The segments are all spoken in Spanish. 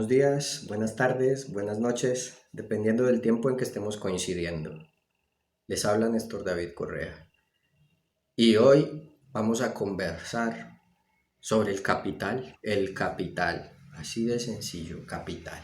Buenos días, buenas tardes, buenas noches, dependiendo del tiempo en que estemos coincidiendo. Les habla Néstor David Correa y hoy vamos a conversar sobre el capital, así de sencillo, capital.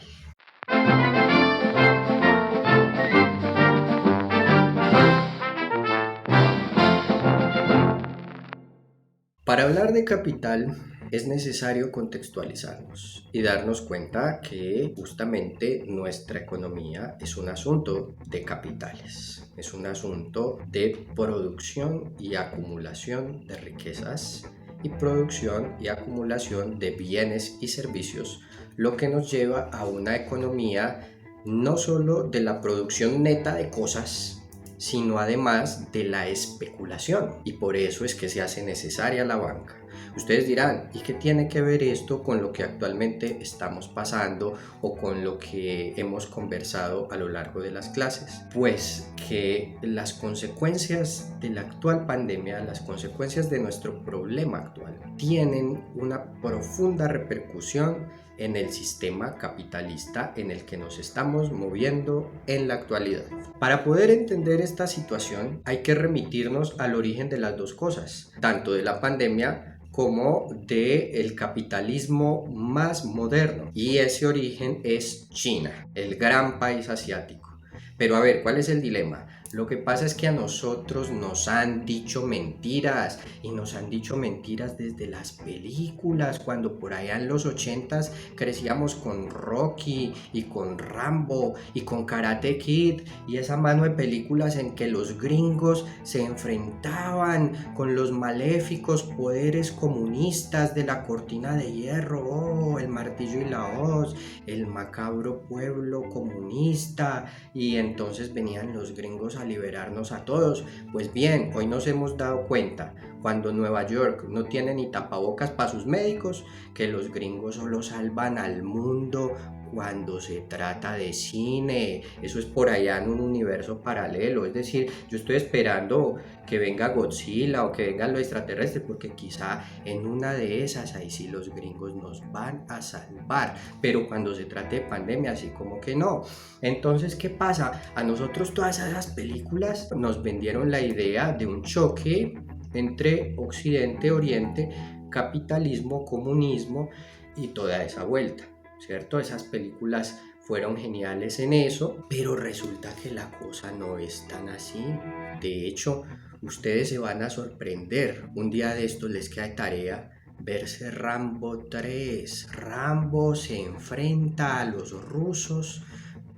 Para hablar de capital es necesario contextualizarnos y darnos cuenta que justamente nuestra economía es un asunto de capitales, es un asunto de producción y acumulación de riquezas y producción y acumulación de bienes y servicios, lo que nos lleva a una economía no solo de la producción neta de cosas, sino además de la especulación, y por eso es que se hace necesaria la banca. Ustedes dirán, ¿y qué tiene que ver esto con lo que actualmente estamos pasando o con lo que hemos conversado a lo largo de las clases? Pues que las consecuencias de la actual pandemia, las consecuencias de nuestro problema actual, tienen una profunda repercusión en el sistema capitalista en el que nos estamos moviendo en la actualidad. Para poder entender esta situación hay que remitirnos al origen de las dos cosas, tanto de la pandemia como del capitalismo más moderno, y ese origen es China, el gran país asiático. Pero a ver, ¿cuál es el dilema? Lo que pasa es que a nosotros nos han dicho mentiras, y nos han dicho mentiras desde las películas, cuando por allá en los 80s crecíamos con Rocky y con Rambo y con Karate Kid y esa mano de películas en que los gringos se enfrentaban con los maléficos poderes comunistas de la cortina de hierro, el martillo y la hoz, el macabro pueblo comunista, y entonces venían los gringos a liberarnos a todos. Pues bien, hoy nos hemos dado cuenta, cuando Nueva York no tiene ni tapabocas para sus médicos, que los gringos solo salvan al mundo cuando se trata de cine. Eso es por allá en un universo paralelo. Es decir, yo estoy esperando que venga Godzilla o que vengan los extraterrestres, porque quizá en una de esas ahí sí los gringos nos van a salvar. Pero cuando se trate de pandemia, así como que no. Entonces, ¿qué pasa? A nosotros todas esas películas nos vendieron la idea de un choque entre Occidente, Oriente, capitalismo, comunismo y toda esa vuelta, ¿cierto? Esas películas fueron geniales en eso, pero resulta que la cosa no es tan así. De hecho, ustedes se van a sorprender. Un día de estos les queda tarea verse Rambo 3. Rambo se enfrenta a los rusos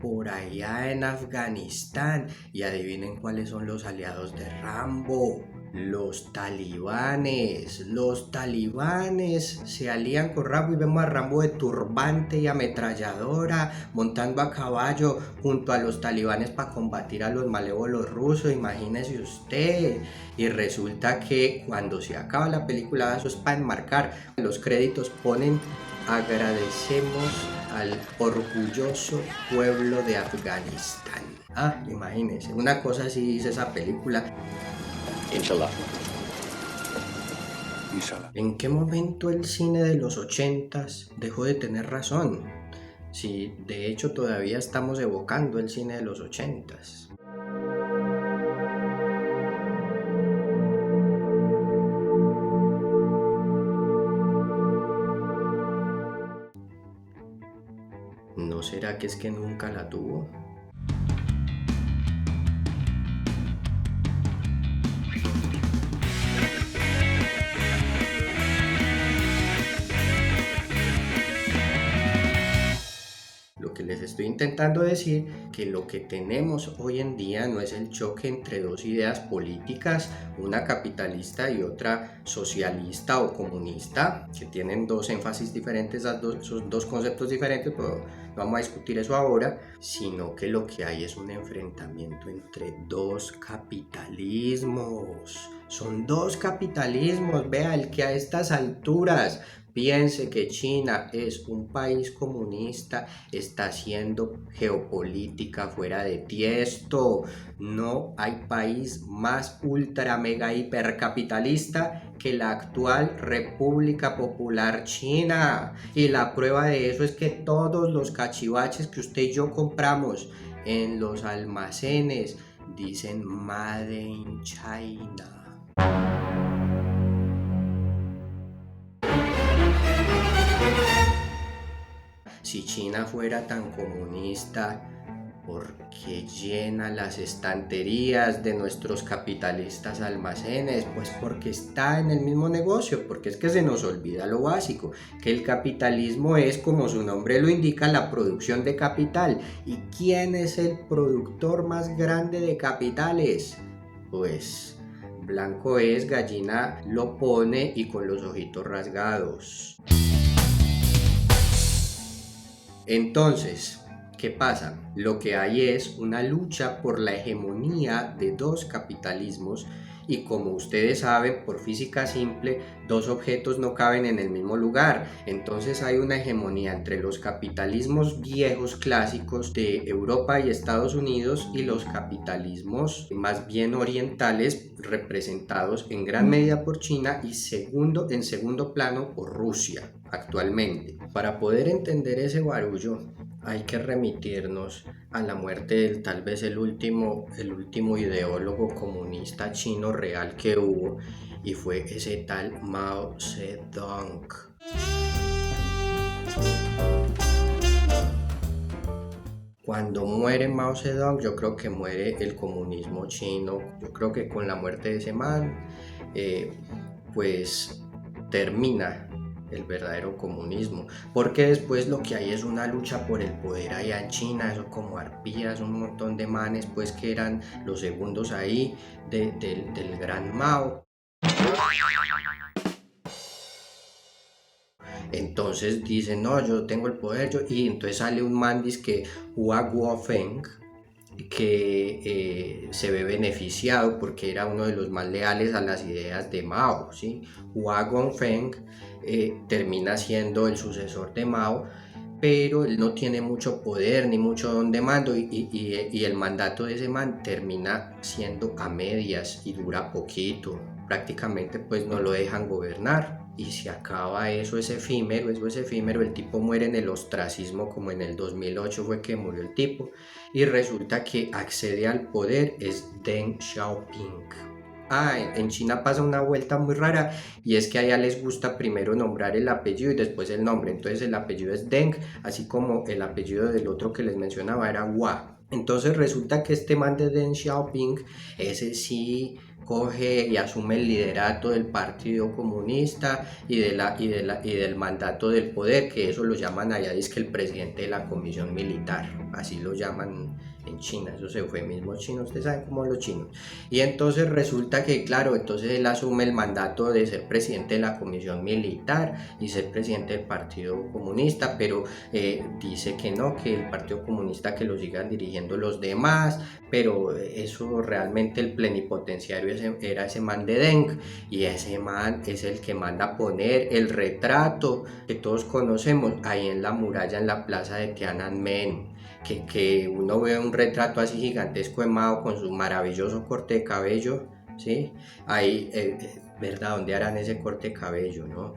por allá en Afganistán, y adivinen cuáles son los aliados de Rambo: los talibanes. Los talibanes se alían con Rambo y vemos a Rambo de turbante y ametralladora montando a caballo junto a los talibanes para combatir a los malévolos rusos, imagínese usted. Y resulta que cuando se acaba la película, eso es para enmarcar, los créditos ponen: agradecemos al orgulloso pueblo de Afganistán. Imagínense, una cosa así dice esa película. Inshallah. ¿En qué momento el cine de los 80s dejó de tener razón? Si de hecho todavía estamos evocando el cine de los 80s. ¿No será que es que nunca la tuvo? Lo que les estoy intentando decir, que lo que tenemos hoy en día no es el choque entre dos ideas políticas, una capitalista y otra socialista o comunista, que tienen dos énfasis diferentes, esos dos conceptos diferentes, pero no vamos a discutir eso ahora, sino que lo que hay es un enfrentamiento entre dos capitalismos. Son dos capitalismos, vea, el que a estas alturas piense que China es un país comunista está haciendo geopolítica fuera de tiesto. No hay país más ultra mega hipercapitalista que la actual República Popular China. Y la prueba de eso es que todos los cachivaches que usted y yo compramos en los almacenes dicen Made in China. Si China fuera tan comunista, ¿por qué llena las estanterías de nuestros capitalistas almacenes? Pues porque está en el mismo negocio, porque es que se nos olvida lo básico, que el capitalismo es, como su nombre lo indica, la producción de capital. ¿Y quién es el productor más grande de capitales? Pues blanco es, gallina lo pone y con los ojitos rasgados. Entonces, ¿qué pasa? Lo que hay es una lucha por la hegemonía de dos capitalismos y como ustedes saben, por física simple, dos objetos no caben en el mismo lugar. Entonces hay una hegemonía entre los capitalismos viejos clásicos de Europa y Estados Unidos y los capitalismos más bien orientales representados en gran medida por China y en segundo plano por Rusia actualmente. Para poder entender ese barullo hay que remitirnos a la muerte del tal vez el último ideólogo comunista chino real que hubo y fue ese tal Mao Zedong. Cuando muere Mao Zedong, yo creo que muere el comunismo chino. Yo creo que con la muerte de ese man, pues termina el verdadero comunismo, porque después lo que hay es una lucha por el poder allá en China, eso como arpías, un montón de manes pues que eran los segundos ahí del gran Mao. Entonces dicen, no, yo tengo el poder, y entonces sale un man que Hua Guofeng, que se ve beneficiado porque era uno de los más leales a las ideas de Mao, ¿sí? Hua Guofeng termina siendo el sucesor de Mao, pero él no tiene mucho poder ni mucho don de mando y el mandato de ese man termina siendo a medias y dura poquito, prácticamente pues no lo dejan gobernar. Y se acaba eso es efímero, el tipo muere en el ostracismo como en el 2008 fue que murió el tipo y resulta que accede al poder es Deng Xiaoping. En China pasa una vuelta muy rara y es que allá les gusta primero nombrar el apellido y después el nombre, entonces el apellido es Deng, así como el apellido del otro que les mencionaba era Hua. Entonces resulta que este man de Deng Xiaoping, ese sí coge y asume el liderato del Partido Comunista y del mandato del poder, que eso lo llaman allá, dice que el presidente de la Comisión Militar, así lo llaman en China, esos eufemismos chinos, ustedes saben cómo los chinos. Y entonces resulta que, claro, entonces él asume el mandato de ser presidente de la Comisión Militar y ser presidente del Partido Comunista, pero dice que no, que el Partido Comunista que lo sigan dirigiendo los demás, pero eso realmente el plenipotenciario era ese man de Deng y ese man es el que manda a poner el retrato que todos conocemos ahí en la muralla en la plaza de Tiananmen. Que uno ve un retrato así gigantesco de Mao con su maravilloso corte de cabello, ¿sí? Ahí, ¿verdad? ¿Dónde harán ese corte de cabello, no?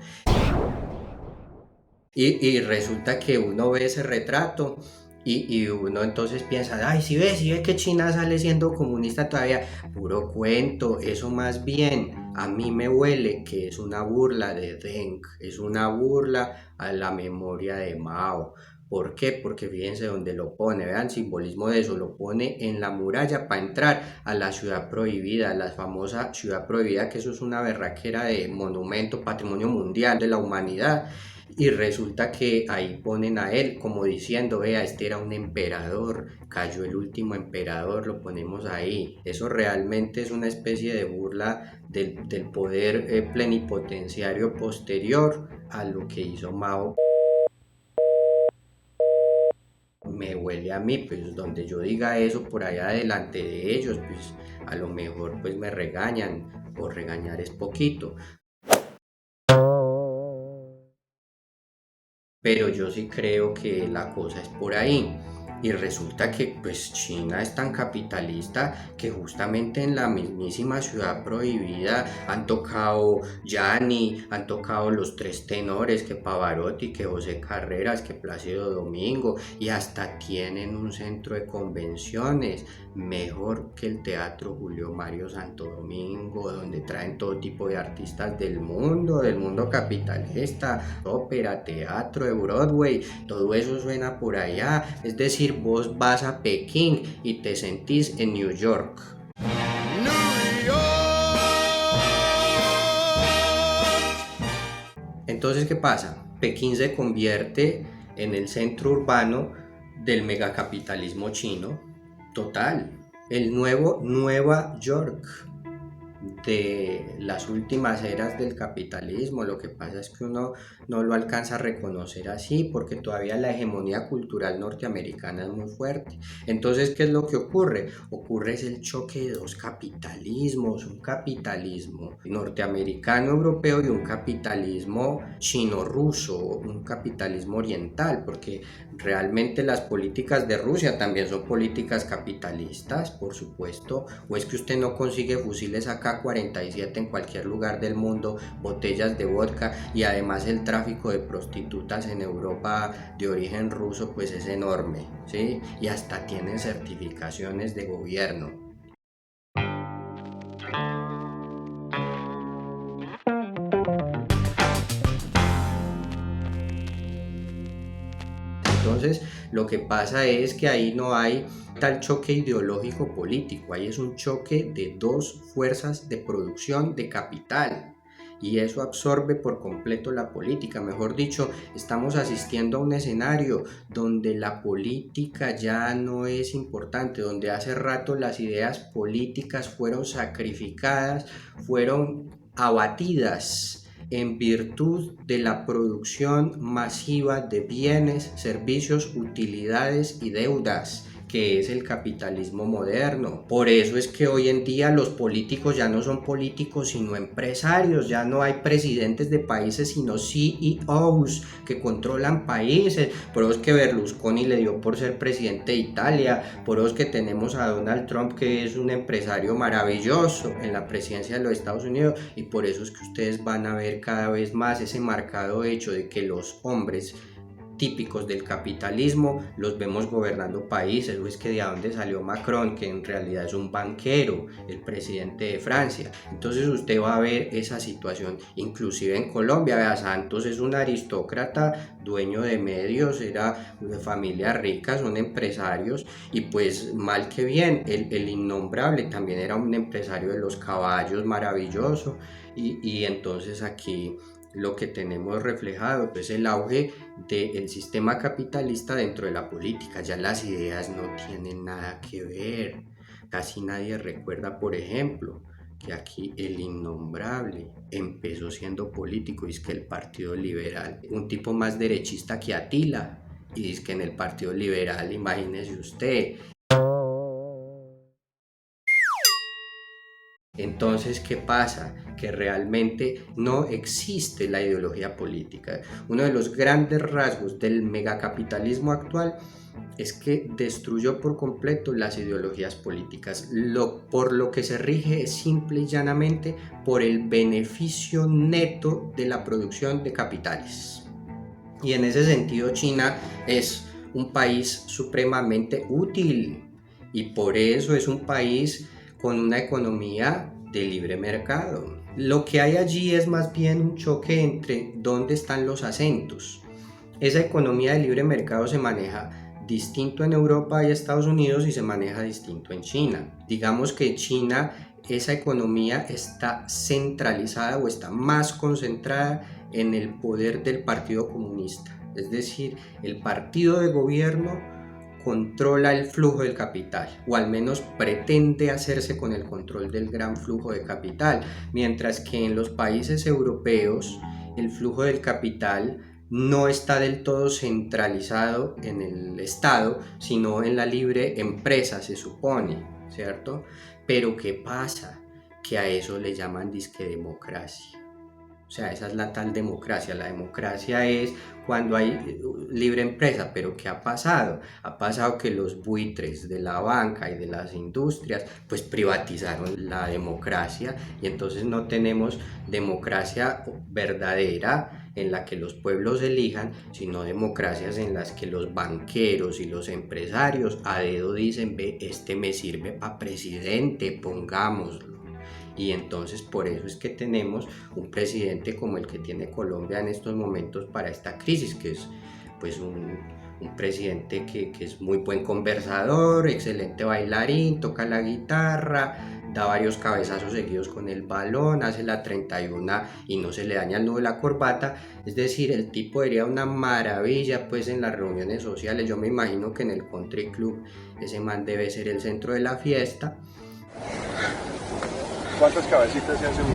Y resulta que uno ve ese retrato y uno entonces piensa, ay, si ve que China sale siendo comunista todavía, puro cuento, eso más bien a mí me huele que es una burla de Deng, es una burla a la memoria de Mao. ¿Por qué? Porque fíjense dónde lo pone, vean, simbolismo de eso, lo pone en la muralla para entrar a la ciudad prohibida, la famosa ciudad prohibida, que eso es una berraquera de monumento, patrimonio mundial de la humanidad. Y resulta que ahí ponen a él como diciendo, vea, este era un emperador, cayó el último emperador, lo ponemos ahí. Eso realmente es una especie de burla del poder plenipotenciario posterior a lo que hizo Mao. Me huele a mí, pues donde yo diga eso por allá delante de ellos, pues a lo mejor pues me regañan, o regañar es poquito. Pero yo sí creo que la cosa es por ahí. Y resulta que pues China es tan capitalista que justamente en la mismísima ciudad prohibida han tocado Yanni, han tocado los tres tenores, que Pavarotti, que José Carreras, que Plácido Domingo, y hasta tienen un centro de convenciones mejor que el Teatro Julio Mario Santo Domingo, donde traen todo tipo de artistas del mundo capitalista, ópera, teatro de Broadway, todo eso suena por allá. Es decir, vos vas a Pekín y te sentís en New York. Entonces, ¿qué pasa? Pekín se convierte en el centro urbano del megacapitalismo chino total. El nuevo Nueva York de las últimas eras del capitalismo. Lo que pasa es que uno no lo alcanza a reconocer así porque todavía la hegemonía cultural norteamericana es muy fuerte. Entonces, ¿qué es lo que ocurre? Ocurre es el choque de dos capitalismos, un capitalismo norteamericano europeo y un capitalismo chino-ruso, un capitalismo oriental, porque realmente las políticas de Rusia también son políticas capitalistas, por supuesto. O es que usted no consigue fusiles AK-47 en cualquier lugar del mundo, botellas de vodka, y además el tráfico de prostitutas en Europa de origen ruso pues es enorme, ¿sí? Y hasta tienen certificaciones de gobierno. Entonces, lo que pasa es que ahí no hay tal choque ideológico político, ahí es un choque de dos fuerzas de producción de capital. Y eso absorbe por completo la política. Mejor dicho, estamos asistiendo a un escenario donde la política ya no es importante, donde hace rato las ideas políticas fueron sacrificadas, fueron abatidas en virtud de la producción masiva de bienes, servicios, utilidades y deudas, que es el capitalismo moderno. Por eso es que hoy en día los políticos ya no son políticos sino empresarios, ya no hay presidentes de países sino CEOs que controlan países. Por eso es que Berlusconi le dio por ser presidente de Italia, por eso es que tenemos a Donald Trump, que es un empresario maravilloso en la presidencia de los Estados Unidos, y por eso es que ustedes van a ver cada vez más ese marcado hecho de que los hombres típicos del capitalismo los vemos gobernando países. O es que de dónde salió Macron, que en realidad es un banquero, el presidente de Francia. Entonces usted va a ver esa situación inclusive en Colombia. Vea, Santos es un aristócrata, dueño de medios, era de familia rica, son empresarios, y pues mal que bien, el innombrable también era un empresario de los caballos maravilloso. Y entonces aquí lo que tenemos reflejado es pues el auge del sistema capitalista dentro de la política. Ya las ideas no tienen nada que ver. Casi nadie recuerda, por ejemplo, que aquí el innombrable empezó siendo político, y es que el Partido Liberal, un tipo más derechista que Atila, y es que en el Partido Liberal, imagínese usted. Entonces, ¿qué pasa? Que realmente no existe la ideología política. Uno de los grandes rasgos del megacapitalismo actual es que destruyó por completo las ideologías políticas. Por lo que se rige es simple y llanamente por el beneficio neto de la producción de capitales. Y en ese sentido, China es un país supremamente útil, y por eso es un país con una economía de libre mercado. Lo que hay allí es más bien un choque entre dónde están los acentos. Esa economía de libre mercado se maneja distinto en Europa y Estados Unidos, y se maneja distinto en China. Digamos que China, esa economía está centralizada o está más concentrada en el poder del Partido Comunista. Es decir, el partido de gobierno controla el flujo del capital, o al menos pretende hacerse con el control del gran flujo de capital, mientras que en los países europeos el flujo del capital no está del todo centralizado en el Estado, sino en la libre empresa, se supone, ¿cierto? Pero ¿qué pasa? que a eso le llaman disque democracia. O sea, esa es la tal democracia. La democracia es cuando hay libre empresa, pero ¿qué ha pasado? Ha pasado que los buitres de la banca y de las industrias pues privatizaron la democracia y entonces no tenemos democracia verdadera en la que los pueblos elijan, sino democracias en las que los banqueros y los empresarios a dedo dicen, ve, este me sirve para presidente, pongámoslo. Y entonces por eso es que tenemos un presidente como el que tiene Colombia en estos momentos para esta crisis, que es pues un presidente que es muy buen conversador, excelente bailarín, toca la guitarra, da varios cabezazos seguidos con el balón, hace la 31 y no se le daña el nudo de la corbata. Es decir, el tipo sería una maravilla pues en las reuniones sociales. Yo me imagino que en el country club ese man debe ser el centro de la fiesta. ¿Cuántas cabecitas se hace uno?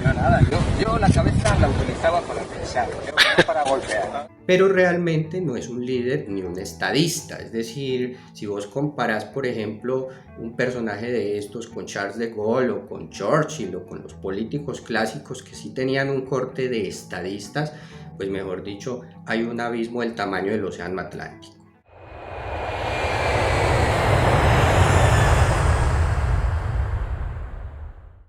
No, nada, yo la cabeza la utilizaba para pensar, no para golpear. Pero realmente no es un líder ni un estadista. Es decir, si vos comparás, por ejemplo, un personaje de estos con Charles de Gaulle o con Churchill o con los políticos clásicos que sí tenían un corte de estadistas, pues mejor dicho, hay un abismo del tamaño del océano Atlántico.